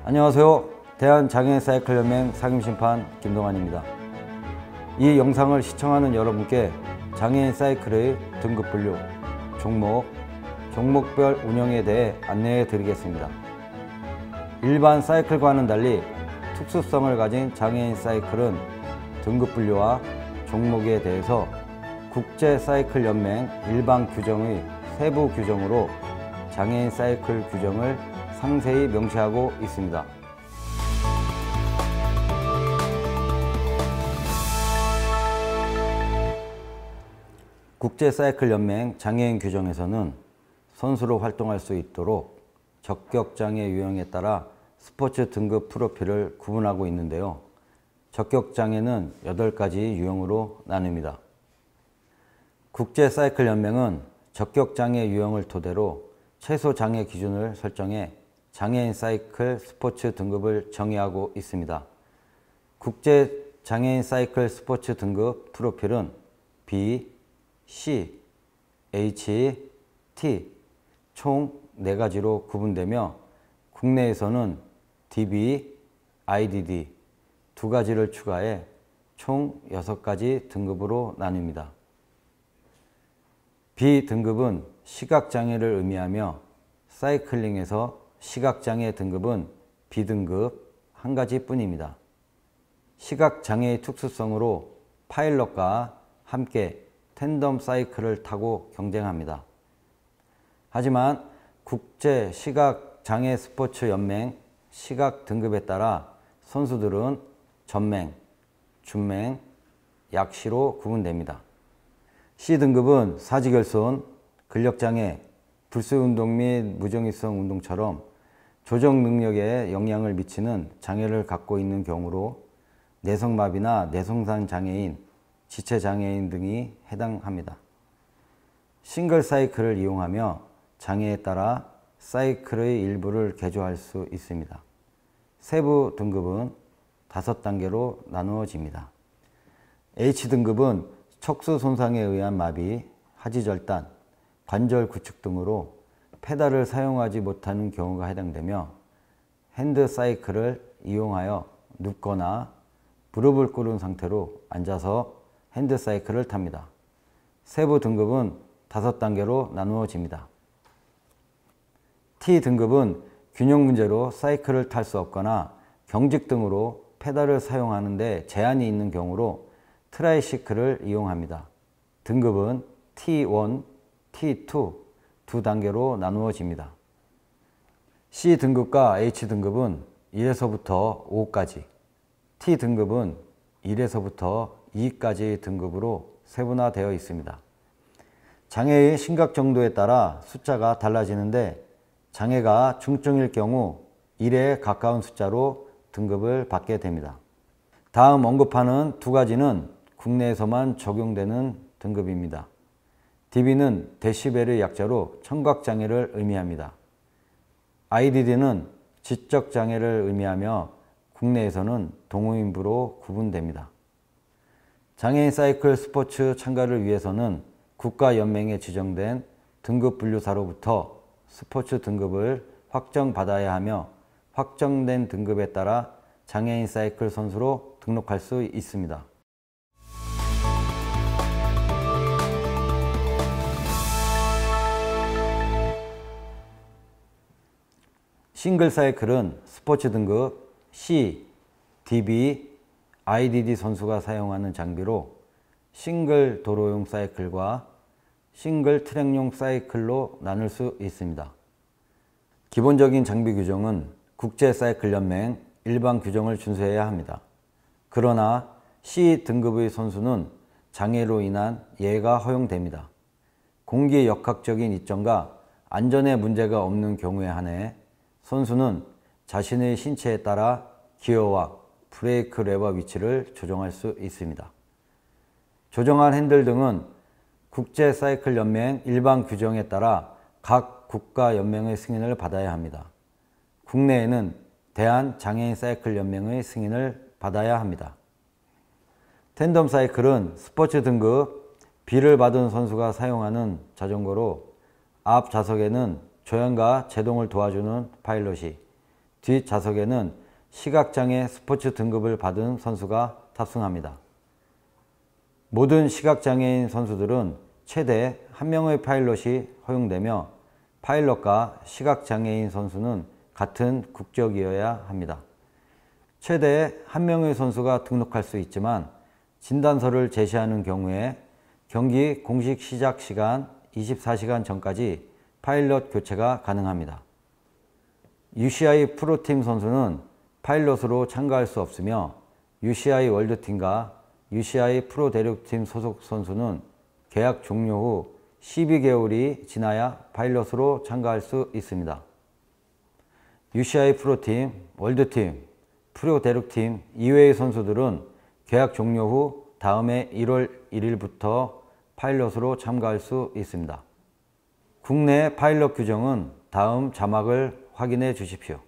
안녕하세요. 대한장애인사이클연맹 상임심판 김동환입니다. 이 영상을 시청하는 여러분께 장애인 사이클의 등급 분류, 종목별 운영에 대해 안내해 드리겠습니다. 일반 사이클과는 달리 특수성을 가진 장애인 사이클은 등급 분류와 종목에 대해서 국제사이클연맹 일반 규정의 세부 규정으로 장애인 사이클 규정을 상세히 명시하고 있습니다. 국제사이클연맹 장애인 규정에서는 선수로 활동할 수 있도록 적격장애 유형에 따라 스포츠 등급 프로필을 구분하고 있는데요. 적격장애는 8가지 유형으로 나뉩니다. 국제사이클연맹은 적격장애 유형을 토대로 최소 장애 기준을 설정해 장애인 사이클 스포츠 등급을 정의하고 있습니다. 국제 장애인 사이클 스포츠 등급 프로필은 B, C, H, T 총 4가지로 구분되며 국내에서는 DB, IDD 2가지를 추가해 총 6가지 등급으로 나뉩니다. B 등급은 시각장애를 의미하며 사이클링에서 시각장애 등급은 B등급 1가지 뿐입니다. 시각장애의 특수성으로 파일럿과 함께 텐덤 사이클을 타고 경쟁합니다. 하지만 국제시각장애 스포츠 연맹 시각 등급에 따라 선수들은 전맹, 준맹, 약시로 구분됩니다. C등급은 사지결손, 근력장애, 불수운동 및 무정의성 운동처럼 조정 능력에 영향을 미치는 장애를 갖고 있는 경우로 내성마비나 내성산 장애인, 지체장애인 등이 해당합니다. 싱글 사이클을 이용하며 장애에 따라 사이클의 일부를 개조할 수 있습니다. 세부 등급은 5단계로 나누어집니다. H등급은 척수 손상에 의한 마비, 하지절단, 관절 구축 등으로 페달을 사용하지 못하는 경우가 해당되며 핸드 사이클을 이용하여 눕거나 무릎을 꿇은 상태로 앉아서 핸드 사이클을 탑니다. 세부 등급은 5단계로 나누어집니다. T등급은 균형 문제로 사이클을 탈 수 없거나 경직 등으로 페달을 사용하는 데 제한이 있는 경우로 트라이시클을 이용합니다. 등급은 T1, T2 2단계로 나누어집니다. C등급과 H등급은 1에서부터 5까지, T등급은 1에서부터 2까지 등급으로 세분화되어 있습니다. 장애의 심각 정도에 따라 숫자가 달라지는데 장애가 중증일 경우 1에 가까운 숫자로 등급을 받게 됩니다. 다음 언급하는 2가지는 국내에서만 적용되는 등급입니다. DB는 데시벨의 약자로 청각장애를 의미합니다. IDD는 지적장애를 의미하며 국내에서는 동호인부로 구분됩니다. 장애인 사이클 스포츠 참가를 위해서는 국가연맹에 지정된 등급 분류사로부터 스포츠 등급을 확정받아야 하며 확정된 등급에 따라 장애인 사이클 선수로 등록할 수 있습니다. 싱글 사이클은 스포츠 등급 C, DB, IDD 선수가 사용하는 장비로 싱글 도로용 사이클과 싱글 트랙용 사이클로 나눌 수 있습니다. 기본적인 장비 규정은 국제사이클연맹 일반 규정을 준수해야 합니다. 그러나 C 등급의 선수는 장애로 인한 예외가 허용됩니다. 공기 역학적인 이점과 안전에 문제가 없는 경우에 한해 선수는 자신의 신체에 따라 기어와 브레이크 레버 위치를 조정할 수 있습니다. 조정한 핸들 등은 국제사이클연맹 일반 규정에 따라 각 국가연맹의 승인을 받아야 합니다. 국내에는 대한장애인사이클연맹의 승인을 받아야 합니다. 텐덤 사이클은 스포츠 등급 B를 받은 선수가 사용하는 자전거로 앞 좌석에는 조향과 제동을 도와주는 파일럿이, 뒷좌석에는 시각장애 스포츠 등급을 받은 선수가 탑승합니다. 모든 시각장애인 선수들은 최대 1명의 파일럿이 허용되며 파일럿과 시각장애인 선수는 같은 국적이어야 합니다. 최대 1명의 선수가 등록할 수 있지만 진단서를 제시하는 경우에 경기 공식 시작 시간 24시간 전까지 파일럿 교체가 가능합니다. UCI 프로팀 선수는 파일럿으로 참가할 수 없으며 UCI 월드팀과 UCI 프로 대륙팀 소속 선수는 계약 종료 후 12개월이 지나야 파일럿으로 참가할 수 있습니다. UCI 프로팀, 월드팀, 프로 대륙팀 이외의 선수들은 계약 종료 후 다음해 1월 1일부터 파일럿으로 참가할 수 있습니다. 국내 파일럿 규정은 다음 자막을 확인해 주십시오.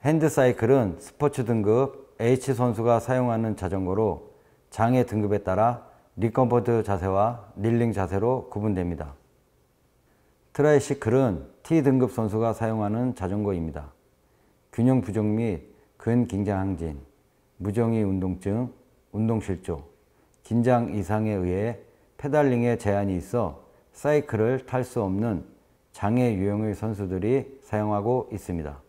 핸드사이클은 스포츠 등급 H 선수가 사용하는 자전거로 장애 등급에 따라 리컴포트 자세와 닐링 자세로 구분됩니다. 트라이시클은 T등급 선수가 사용하는 자전거입니다. 균형 부족 및 근긴장 항진, 무정의 운동증, 운동실조, 긴장 이상에 의해 페달링에 제한이 있어 사이클을 탈 수 없는 장애 유형의 선수들이 사용하고 있습니다.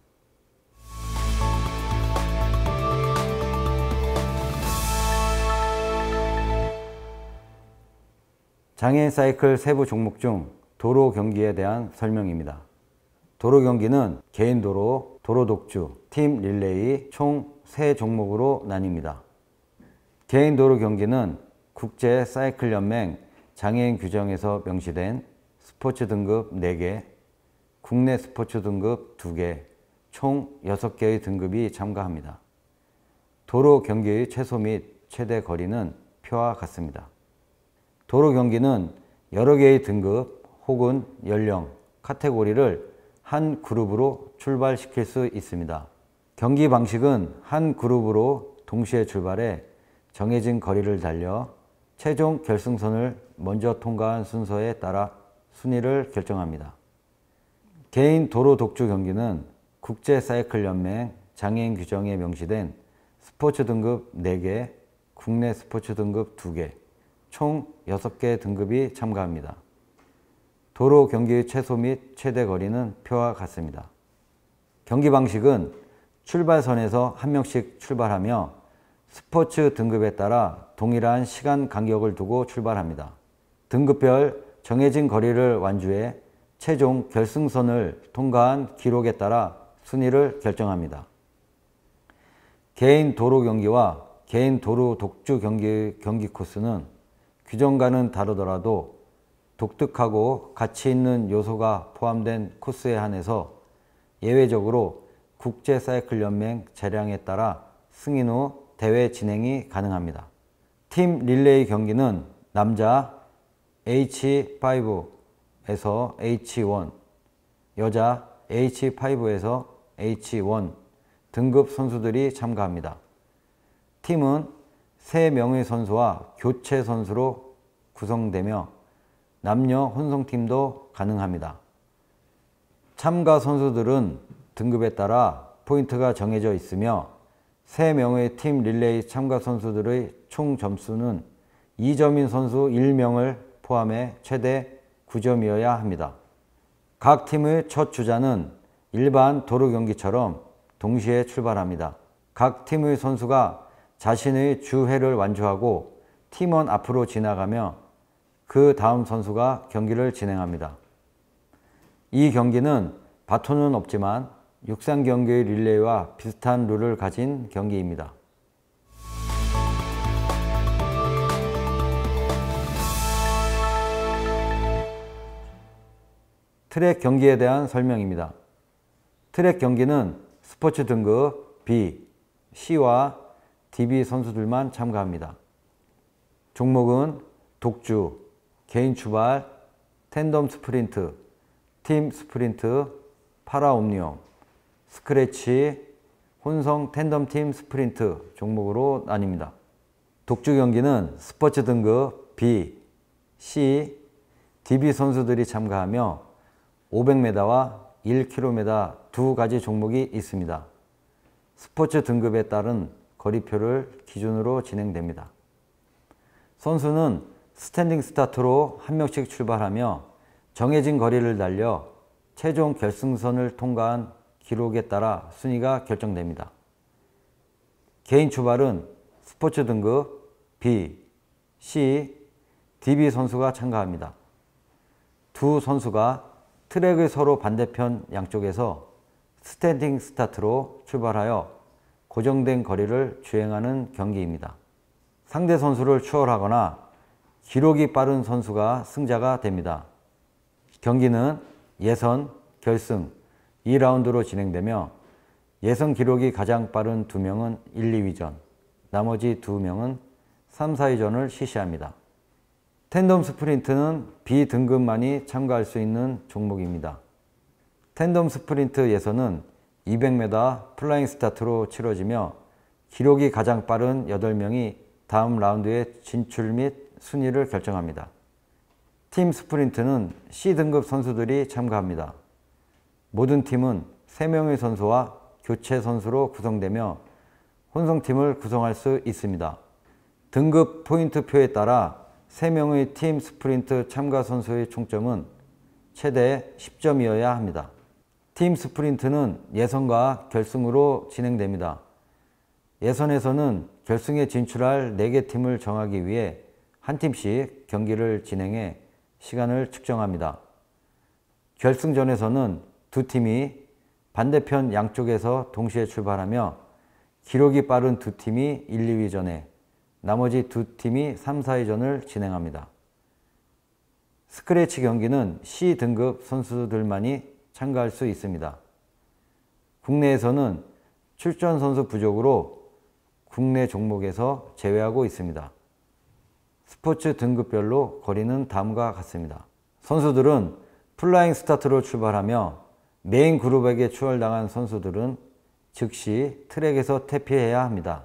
장애인 사이클 세부 종목 중 도로 경기에 대한 설명입니다. 도로 경기는 개인 도로, 도로 독주, 팀 릴레이 총 3종목으로 나뉩니다. 개인 도로 경기는 국제 사이클 연맹 장애인 규정에서 명시된 스포츠 등급 4개, 국내 스포츠 등급 2개, 총 6개의 등급이 참가합니다. 도로 경기의 최소 및 최대 거리는 표와 같습니다. 도로 경기는 여러 개의 등급 혹은 연령, 카테고리를 한 그룹으로 출발시킬 수 있습니다. 경기 방식은 한 그룹으로 동시에 출발해 정해진 거리를 달려 최종 결승선을 먼저 통과한 순서에 따라 순위를 결정합니다. 개인 도로 독주 경기는 국제 사이클 연맹 장애인 규정에 명시된 스포츠 등급 4개, 국내 스포츠 등급 2개, 총 6개 등급이 참가합니다. 도로 경기의 최소 및 최대 거리는 표와 같습니다. 경기 방식은 출발선에서 한 명씩 출발하며 스포츠 등급에 따라 동일한 시간 간격을 두고 출발합니다. 등급별 정해진 거리를 완주해 최종 결승선을 통과한 기록에 따라 순위를 결정합니다. 개인 도로 경기와 개인 도로 독주 경기 코스는 규정과는 다르더라도 독특하고 가치 있는 요소가 포함된 코스에 한해서 예외적으로 국제 사이클 연맹 재량에 따라 승인 후 대회 진행이 가능합니다. 팀 릴레이 경기는 남자 H5에서 H1, 여자 H5에서 H1 등급 선수들이 참가합니다. 팀은 3명의 선수와 교체 선수로 구성되며 남녀 혼성팀도 가능합니다. 참가 선수들은 등급에 따라 포인트가 정해져 있으며 3명의 팀 릴레이 참가 선수들의 총 점수는 2점인 선수 1명을 포함해 최대 9점이어야 합니다. 각 팀의 첫 주자는 일반 도로 경기처럼 동시에 출발합니다. 각 팀의 선수가 자신의 주회를 완주하고 팀원 앞으로 지나가며 그 다음 선수가 경기를 진행합니다. 이 경기는 바톤은 없지만 육상 경기의 릴레이와 비슷한 룰을 가진 경기입니다. 트랙 경기에 대한 설명입니다. 트랙 경기는 스포츠 등급 B, C와 DB 선수들만 참가합니다. 종목은 독주, 개인 출발, 텐덤 스프린트, 팀 스프린트, 파라옴니엄, 스크래치, 혼성 텐덤 팀 스프린트 종목으로 나뉩니다. 독주 경기는 스포츠 등급 B, C, DB 선수들이 참가하며 500m와 1km 두 가지 종목이 있습니다. 스포츠 등급에 따른 거리표를 기준으로 진행됩니다. 선수는 스탠딩 스타트로 한 명씩 출발하며 정해진 거리를 달려 최종 결승선을 통과한 기록에 따라 순위가 결정됩니다. 개인 출발은 스포츠 등급 B, C, DB 선수가 참가합니다. 두 선수가 트랙의 서로 반대편 양쪽에서 스탠딩 스타트로 출발하여 고정된 거리를 주행하는 경기입니다. 상대 선수를 추월하거나 기록이 빠른 선수가 승자가 됩니다. 경기는 예선, 결승 2라운드로 진행되며 예선 기록이 가장 빠른 2명은 1, 2위전, 나머지 2명은 3, 4위전을 실시합니다. 텐덤 스프린트는 B등급만이 참가할 수 있는 종목입니다. 텐덤 스프린트 예선은 200m 플라잉 스타트로 치러지며 기록이 가장 빠른 8명이 다음 라운드에 진출 및 순위를 결정합니다. 팀 스프린트는 C등급 선수들이 참가합니다. 모든 팀은 3명의 선수와 교체 선수로 구성되며 혼성팀을 구성할 수 있습니다. 등급 포인트표에 따라 3명의 팀 스프린트 참가 선수의 총점은 최대 10점이어야 합니다. 팀 스프린트는 예선과 결승으로 진행됩니다. 예선에서는 결승에 진출할 4개 팀을 정하기 위해 한 팀씩 경기를 진행해 시간을 측정합니다. 결승전에서는 두 팀이 반대편 양쪽에서 동시에 출발하며 기록이 빠른 두 팀이 1, 2위전에 나머지 두 팀이 3, 4위전을 진행합니다. 스크래치 경기는 C등급 선수들만이 참가할 수 있습니다. 국내에서는 출전 선수 부족으로 국내 종목에서 제외하고 있습니다. 스포츠 등급별로 거리는 다음과 같습니다. 선수들은 플라잉 스타트로 출발하며 메인 그룹에게 추월당한 선수들은 즉시 트랙에서 퇴피해야 합니다.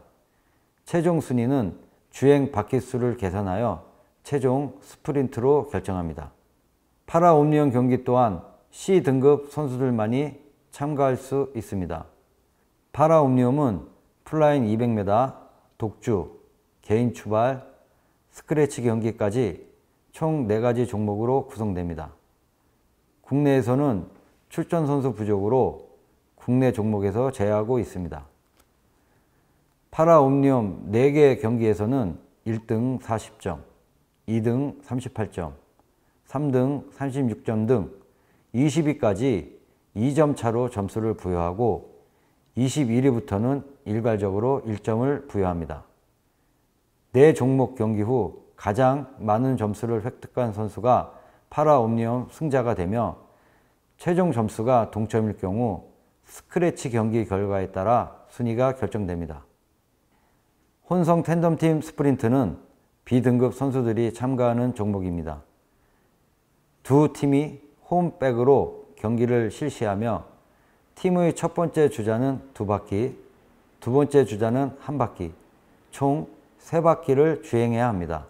최종 순위는 주행 바퀴 수를 계산하여 최종 스프린트로 결정합니다. 파라옴니언 경기 또한 C등급 선수들만이 참가할 수 있습니다. 파라옴니움은 플라잉 200m, 독주, 개인 추발, 스크래치 경기까지 총 4가지 종목으로 구성됩니다. 국내에서는 출전 선수 부족으로 국내 종목에서 제외하고 있습니다. 파라옴니움 4개 경기에서는 1등 40점, 2등 38점, 3등 36점 등 20위까지 2점 차로 점수를 부여하고 21위부터는 일괄적으로 1점을 부여합니다. 4종목 경기 후 가장 많은 점수를 획득한 선수가 파라옴니움 승자가 되며 최종 점수가 동점일 경우 스크래치 경기 결과에 따라 순위가 결정됩니다. 혼성 텐덤팀 스프린트는 B등급 선수들이 참가하는 종목입니다. 두 팀이 홈백으로 경기를 실시하며 팀의 첫 번째 주자는 2바퀴, 두 번째 주자는 1바퀴, 총 3바퀴를 주행해야 합니다.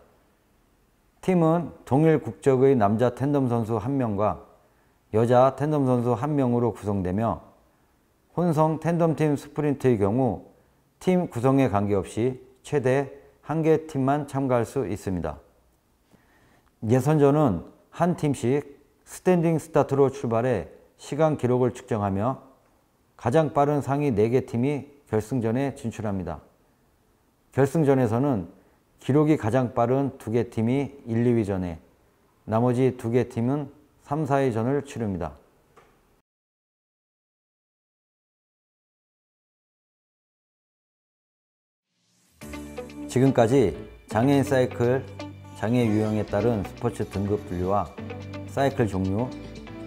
팀은 동일 국적의 남자 텐덤 선수 1명과 여자 텐덤 선수 1명으로 구성되며 혼성 텐덤팀 스프린트의 경우 팀 구성에 관계없이 최대 1개 팀만 참가할 수 있습니다. 예선전은 한 팀씩 스탠딩 스타트로 출발해 시간 기록을 측정하며 가장 빠른 상위 4개 팀이 결승전에 진출합니다. 결승전에서는 기록이 가장 빠른 2개 팀이 1, 2위전에 나머지 2개 팀은 3, 4위전을 치릅니다. 지금까지 장애인 사이클, 장애 유형에 따른 스포츠 등급 분류와 사이클 종류,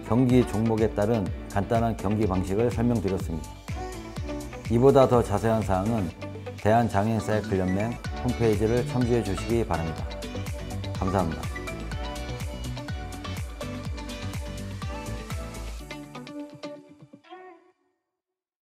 경기 종목에 따른 간단한 경기 방식을 설명드렸습니다. 이보다 더 자세한 사항은 대한장애인사이클연맹 홈페이지를 참조해 주시기 바랍니다. 감사합니다.